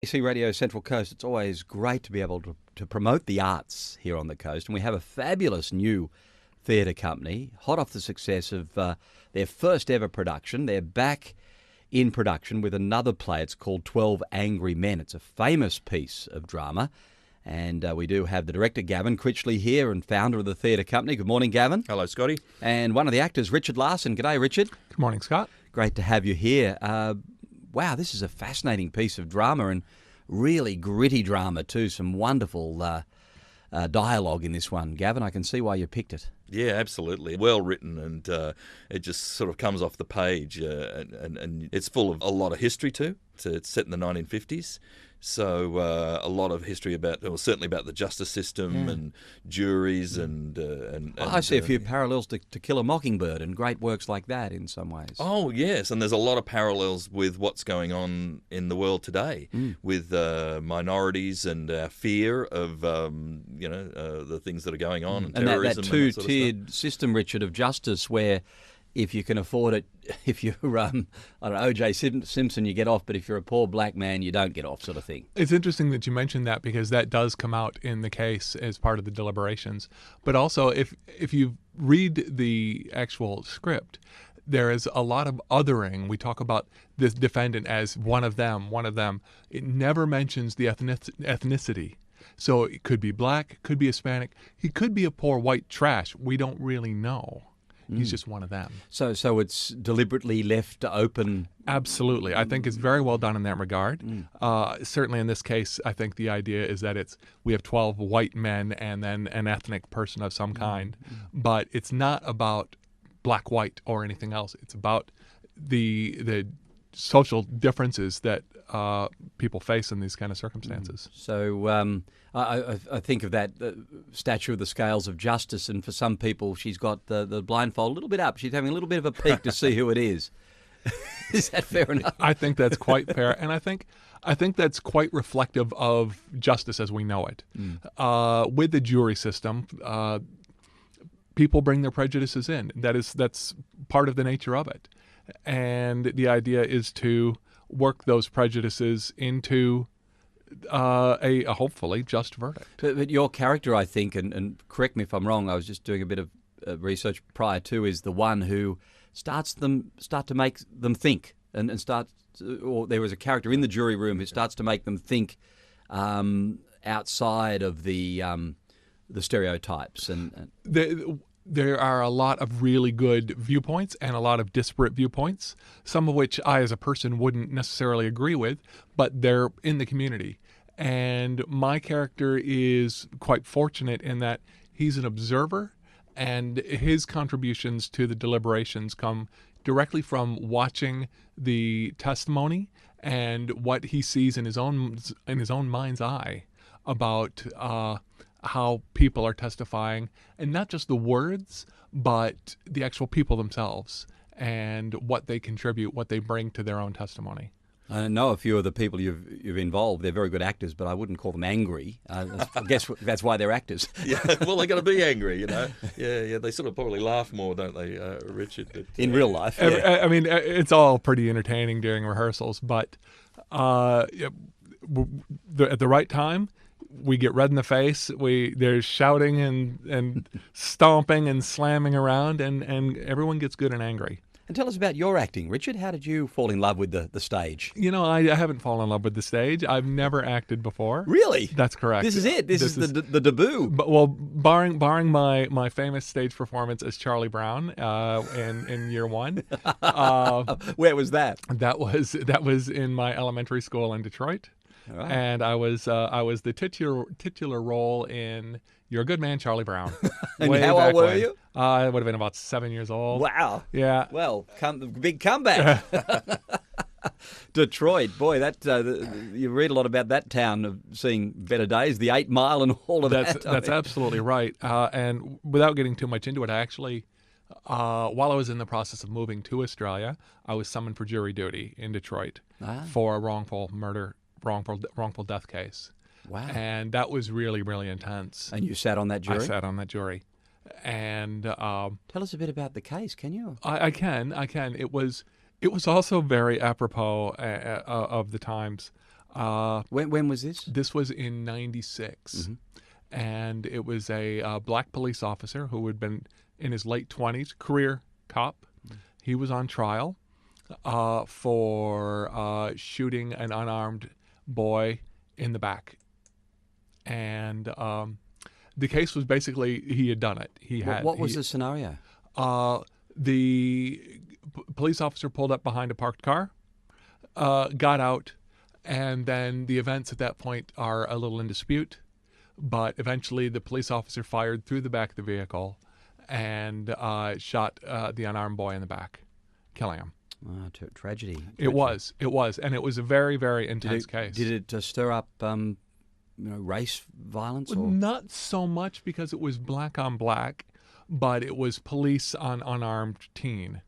ABC Radio Central Coast, it's always great to be able to promote the arts here on the coast. And we have a fabulous new theatre company, hot off the success of their first ever production. They're back in production with another play. It's called 12 Angry Men. It's a famous piece of drama. And we do have the director, Gavin Critchley, here, and founder of the theatre company. Good morning, Gavin. Hello, Scotty. And one of the actors, Richard Larson. G'day, Richard. Good morning, Scott. Great to have you here. Wow, this is a fascinating piece of drama, and really gritty drama too. Some wonderful dialogue in this one. Gavin, I can see why you picked it. Yeah, absolutely. Well written, and it just sort of comes off the page, and it's full of a lot of history too. It's set in the 1950s. So a lot of history certainly about the justice system and juries and I see a few parallels to Kill a Mockingbird and great works like that in some ways. Oh, yes, and there's a lot of parallels with what's going on in the world today with minorities and our fear of, the things that are going on and terrorism. That two-tiered system, Richard, of justice where if you can afford it, if you're, O.J. Simpson, you get off, but if you're a poor black man, you don't get off, sort of thing. It's interesting that you mentioned that because that does come out in the case as part of the deliberations. But also, if you read the actual script, there is a lot of othering. We talk about this defendant as one of them. It never mentions the ethnicity. So it could be black, could be Hispanic. He could be a poor white trash. We don't really know. He's just one of them. So it's deliberately left open? Absolutely. I think it's very well done in that regard. Certainly in this case, I think the idea is that we have 12 white men and then an ethnic person of some kind. But it's not about black, white, or anything else. It's about the social differences that people face in these kind of circumstances. So I think of that statue of the scales of justice, and for some people she's got the blindfold a little bit up. She's having a little bit of a peek to see who it is. Is that fair enough? I think that's quite fair, and I think that's quite reflective of justice as we know it. With the jury system, people bring their prejudices in. That's part of the nature of it. And the idea is to work those prejudices into a hopefully just verdict. But your character, I think, and correct me if I'm wrong, I was just doing a bit of research prior to, is the one who start to make them think and or there was a character in the jury room who starts to make them think outside of the stereotypes and There are a lot of really good viewpoints and a lot of disparate viewpoints, some of which I as a person wouldn't necessarily agree with, but they're in the community. And my character is quite fortunate in that he's an observer, and his contributions to the deliberations come directly from watching the testimony and what he sees in his own mind's eye about how people are testifying, and not just the words, but the actual people themselves and what they contribute, what they bring to their own testimony. I know a few of the people you've involved. They're very good actors, but I wouldn't call them angry. I guess that's why they're actors. Yeah, well, they got to be angry, Yeah, they sort of probably laugh more, don't they, Richard? But, in real life. Yeah. I mean, it's all pretty entertaining during rehearsals, but at the right time, we get red in the face. There's shouting and stomping and slamming around, and everyone gets good and angry. And tell us about your acting, Richard. How did you fall in love with the stage? I haven't fallen in love with the stage. I've never acted before. Really? That's correct. This is it. This is the debut. But, well, barring my famous stage performance as Charlie Brown in year one. Where was that? That was in my elementary school in Detroit. Right. And I was the titular role in You're a Good Man, Charlie Brown. And how old were you? I would have been about 7 years old. Wow. Yeah. Well, big comeback. Detroit, boy, that you read a lot about that town of seeing better days, the 8 Mile and all of that. That's absolutely right. And without getting too much into it, I actually, while I was in the process of moving to Australia, I was summoned for jury duty in Detroit for a wrongful death case. Wow. And that was really, really intense. And you sat on that jury? I sat on that jury. And tell us a bit about the case, can you? I can. It was also very apropos of the times. When was this? This was in '96, and it was a black police officer who had been in his late 20s, career cop. He was on trial for shooting an unarmed boy in the back, and the case was basically he had done it. What was the scenario? The police officer pulled up behind a parked car, got out, and then the events at that point are a little in dispute. But eventually the police officer fired through the back of the vehicle and shot the unarmed boy in the back, killing him. Oh, tragedy. It was, and it was a very, very intense case. Did it stir up race violence? Or? Not so much because it was black on black, but it was police on unarmed teen,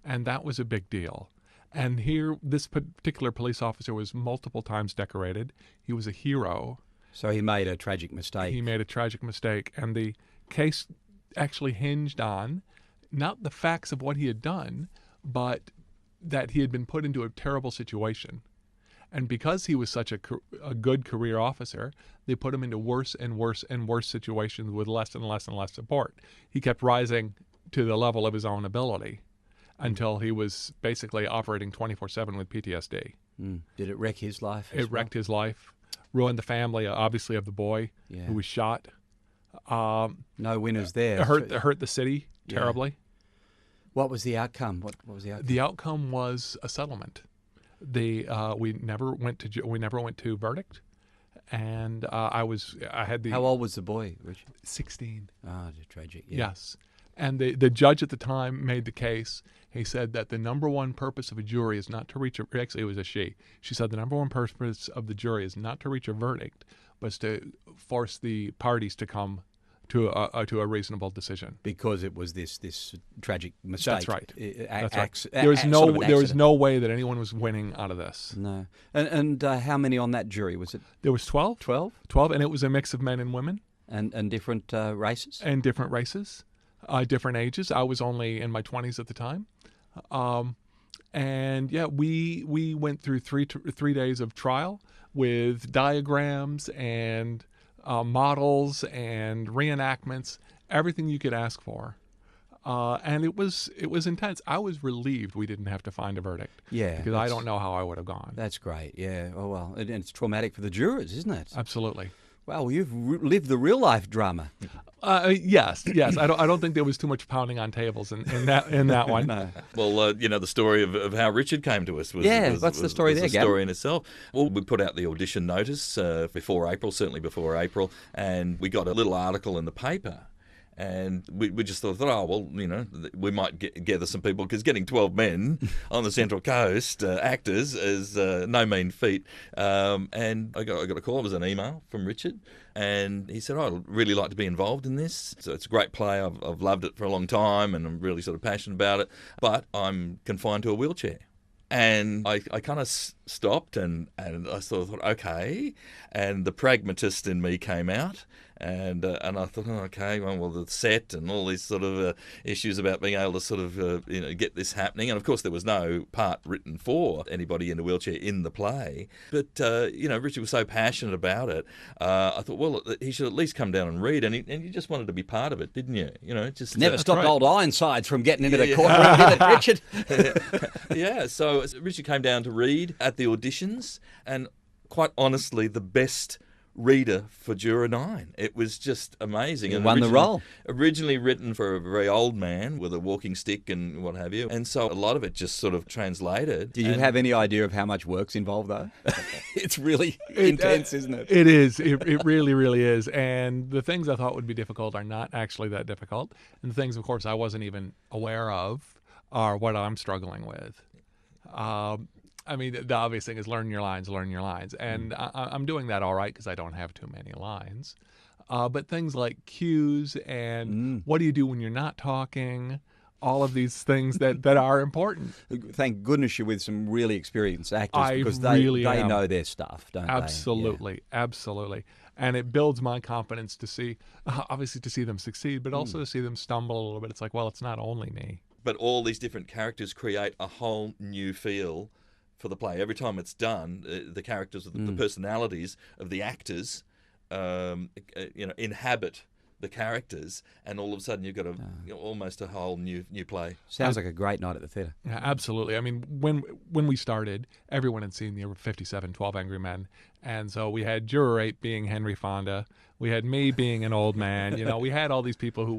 and that was a big deal. And here, this particular police officer was multiple times decorated. He was a hero. So he made a tragic mistake. He made a tragic mistake, and the case actually hinged on not the facts of what he had done, but that he had been put into a terrible situation. And because he was such a good career officer, they put him into worse and worse and worse situations with less and less and less support. He kept rising to the level of his own ability until he was basically operating 24/7 with PTSD. Did it wreck his life? It wrecked his life, ruined the family, obviously, of the boy who was shot. No winners there. It hurt the city terribly. What was the outcome? What was the outcome? The outcome was a settlement. We never went to verdict, and I had the. How old was the boy, Richard? 16. Ah, tragic. Yeah. Yes, and the judge at the time made the case. He said that the number one purpose of a jury is not to reach a. Actually, it was a she. She said the number one purpose of the jury is not to reach a verdict, but is to force the parties to come to a reasonable decision. Because it was this tragic mistake. That's right. That's right. There was no way that anyone was winning out of this. No. And how many on that jury was it? There was 12. 12? 12, and it was a mix of men and women. And different races? And different races, different ages. I was only in my 20s at the time. And yeah, we went through three days of trial with diagrams and models and reenactments, everything you could ask for, and it was intense. I was relieved we didn't have to find a verdict. Yeah, because I don't know how I would have gone. That's great. Yeah. Oh well, and it's traumatic for the jurors, isn't it? Absolutely. Well, you've lived the real life drama. Yes. I don't think there was too much pounding on tables in that one. No. Well, the story of how Richard came to us was what's the story there, a Gavin? story in itself. Well, we put out the audition notice before April, certainly before April, and we got a little article in the paper. And we just thought, oh, well, we might gather some people, because getting 12 men on the Central Coast, actors, is no mean feat. And I got a call. It was an email from Richard. And he said, I'd really like to be involved in this. So it's a great play. I've loved it for a long time, and I'm really sort of passionate about it. But I'm confined to a wheelchair. And I kind of stopped and I sort of thought, okay. And the pragmatist in me came out. And I thought, okay, well, the set and all these sort of issues about being able to sort of get this happening. And of course, there was no part written for anybody in a wheelchair in the play. But Richard was so passionate about it. I thought, well, he should at least come down and read. And you just wanted to be part of it, didn't you? Just never stopped old Ironsides from getting into the courtroom, did it, Richard? Yeah. So Richard came down to read at the auditions, and quite honestly, the best reader for Juror 9. It was just amazing. You won the role. Originally written for a very old man with a walking stick and what have you. And so a lot of it just sort of translated. Do you have any idea of how much work's involved, though? It's really intense, isn't it? It is. It really, really is. And the things I thought would be difficult are not actually that difficult. And the things, of course, I wasn't even aware of are what I'm struggling with. I mean, the obvious thing is learn your lines. And I'm doing that all right because I don't have too many lines. But things like cues and what do you do when you're not talking, all of these things that are important. Thank goodness you're with some really experienced actors, because they know their stuff, don't they? Absolutely. And it builds my confidence to see, obviously to see them succeed, but also to see them stumble a little bit. It's like, well, it's not only me. But all these different characters create a whole new feel for the play. Every time it's done, the characters, the personalities of the actors, inhabit the characters, and all of a sudden you've got almost a whole new play. Sounds like a great night at the theatre. Yeah, absolutely. I mean, when we started, everyone had seen the 57, 12 Angry Men. And so we had Juror 8 being Henry Fonda. We had me being an old man. We had all these people who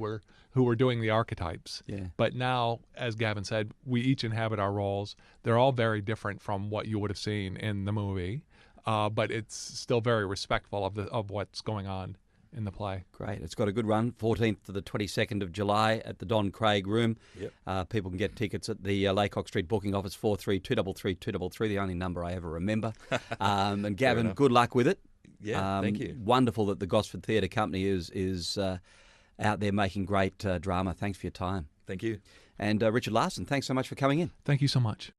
were doing the archetypes. Yeah. But now, as Gavin said, we each inhabit our roles. They're all very different from what you would have seen in the movie. But it's still very respectful of what's going on in the play. Great. It's got a good run, 14th to the 22nd of July at the Don Craig Room. Yep. People can get tickets at the Laycock Street booking office, 43-233-233, the only number I ever remember. And Gavin, good luck with it. Yeah, thank you. Wonderful that the Gosford Theatre Company is out there making great drama. Thanks for your time. Thank you. And Richard Larson, thanks so much for coming in. Thank you so much.